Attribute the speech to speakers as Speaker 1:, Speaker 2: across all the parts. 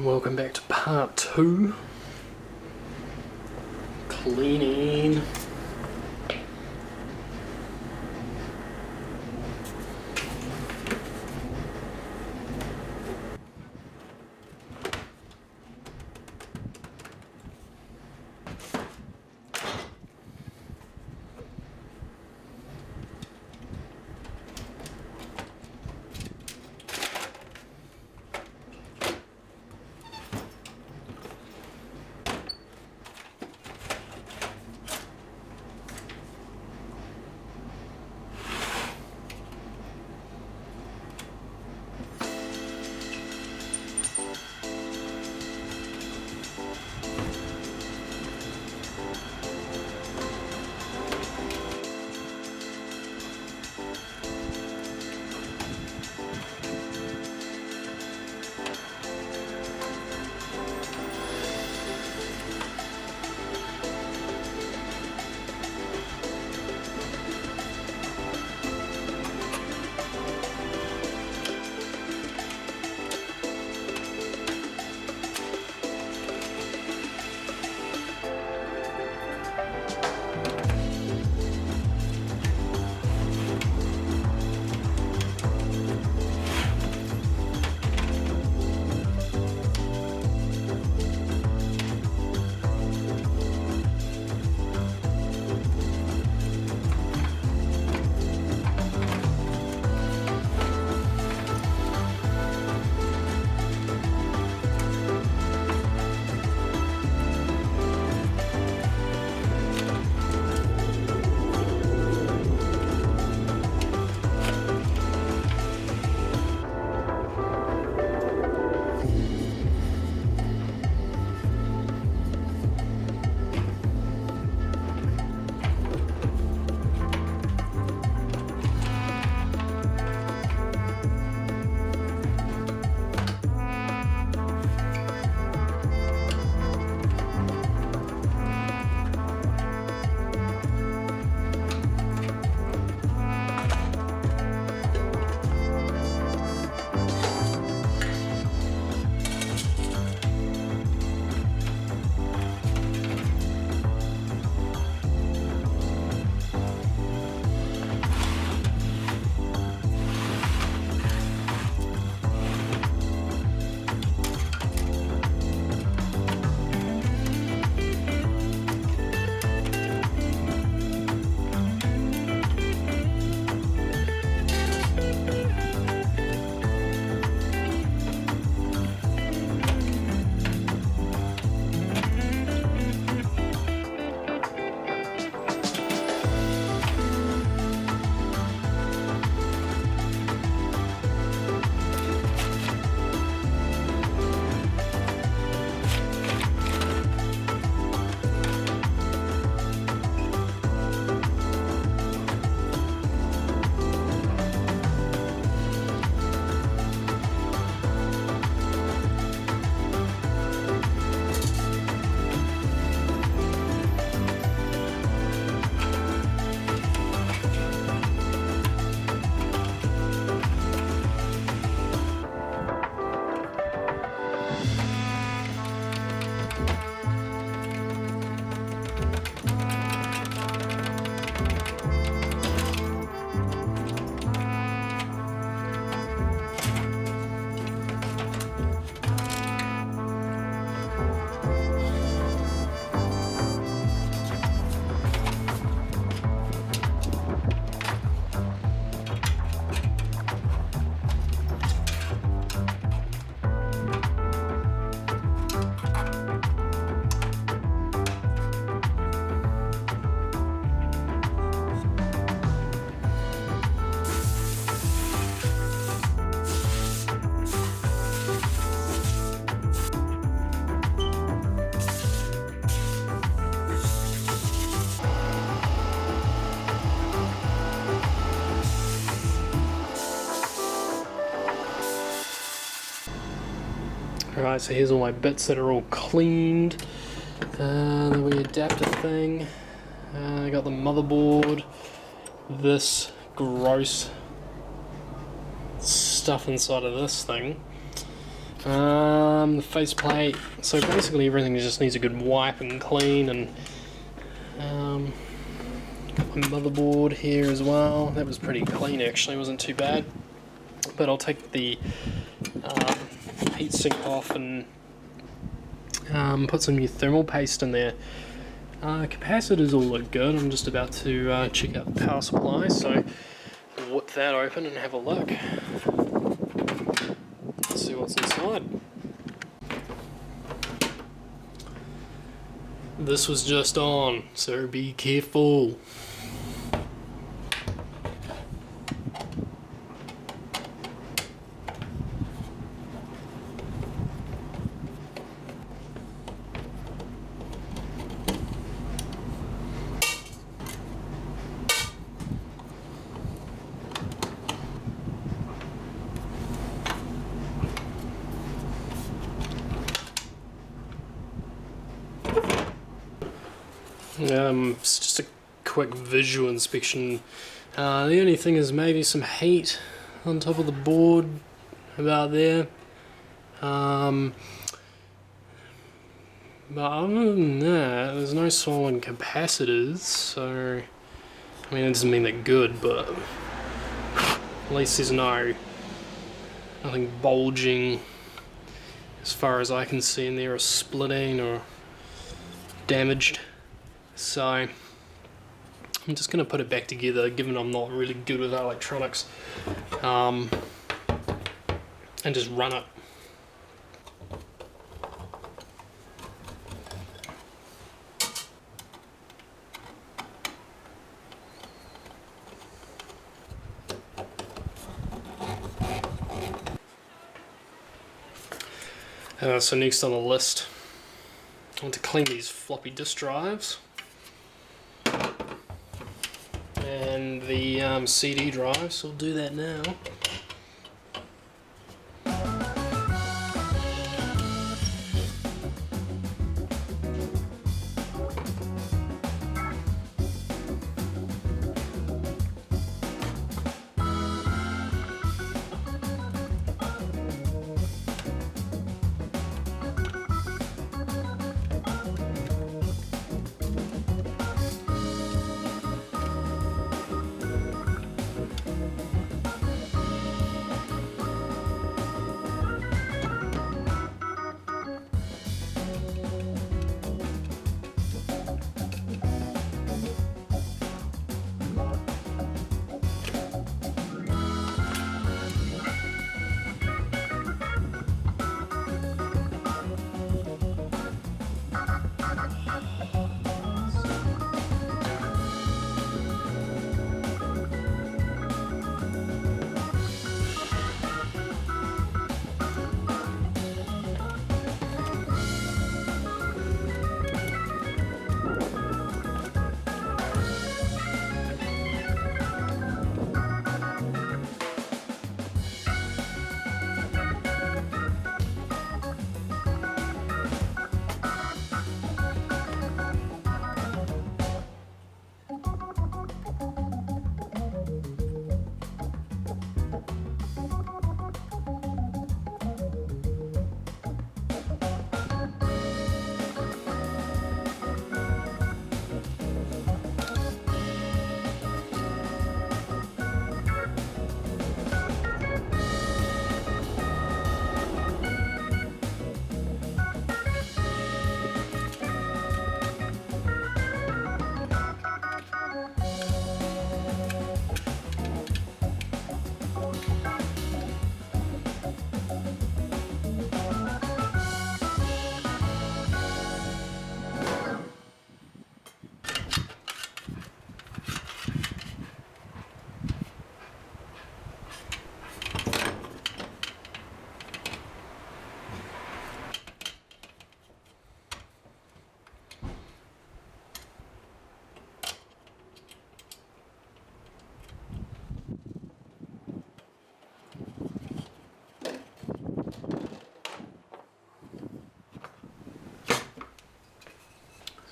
Speaker 1: Welcome back to part 2. Cleaning. Alright, so here's all my bits that are all cleaned. The wee adapter thing. I got the motherboard. This gross stuff inside of this thing. The faceplate. So basically everything just needs a good wipe and clean, and got my motherboard here as well. That was pretty clean actually, wasn't too bad. But I'll take the heatsink off and put some new thermal paste in there. Capacitors all look good. I'm just about to check out the power supply, so we'll whip that open and have a look. Let's see what's inside. This was just on, so be careful. It's just a quick visual inspection. The only thing is maybe some heat on top of the board, about there. But other than that, there's no swollen capacitors, so I mean it doesn't mean they're good, but at least there's nothing bulging as far as I can see in there, or splitting or damaged. So I'm just going to put it back together, given I'm not really good with electronics, and just run it. So next on the list, I want to clean these floppy disk drives and the CD drive, so we'll do that now.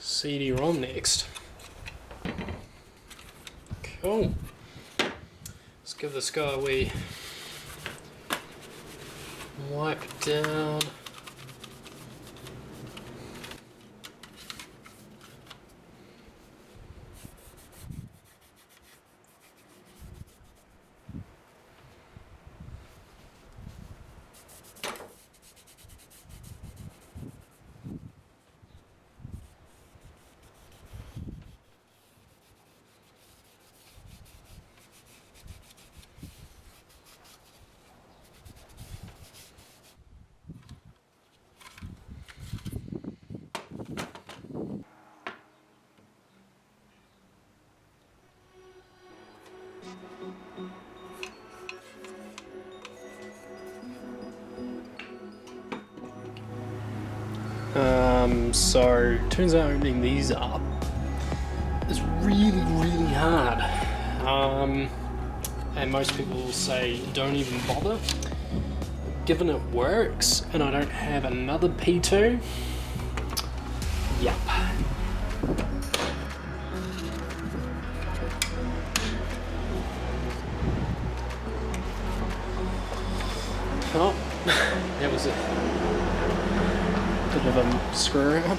Speaker 1: CD-ROM next. Cool. Let's give this guy a wee wipe it down. So turns out opening these up is really, really hard. And most people will say don't even bother. Given it works and I don't have another P2, yep. Oh, that was a bit of a screw around.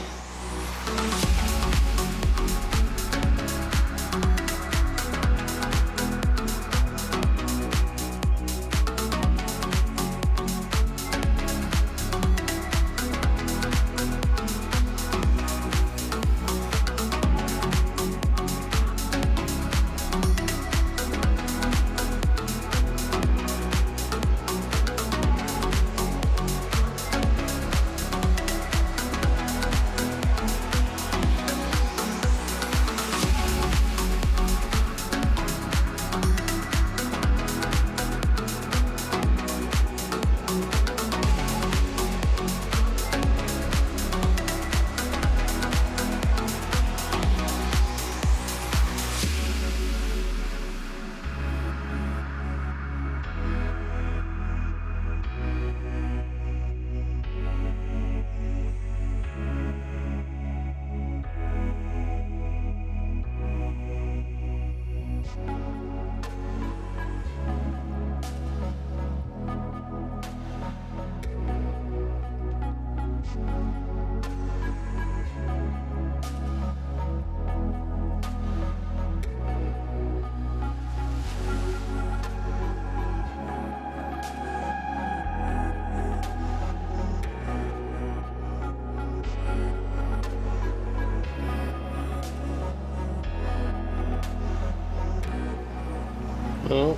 Speaker 1: Well,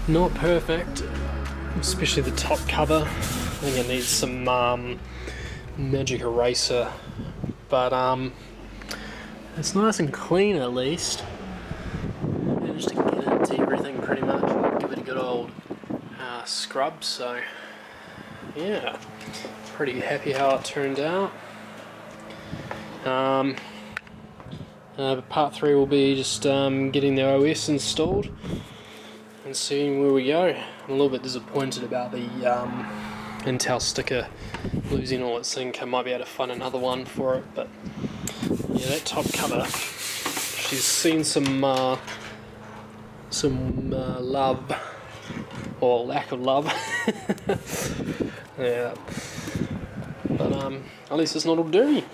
Speaker 1: not perfect, especially the top cover. I think it needs some magic eraser, but it's nice and clean at least. Managed to get into everything pretty much, give it a good old scrub, so yeah, pretty happy how it turned out. Part 3 will be just getting the OS installed and seeing where we go. I'm a little bit disappointed about the Intel sticker losing all its ink. I might be able to find another one for it, but yeah, that top cover, she's seen some love, or lack of love. Yeah, but at least it's not all dirty.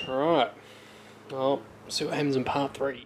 Speaker 1: Alright, well, see what happens in part 3.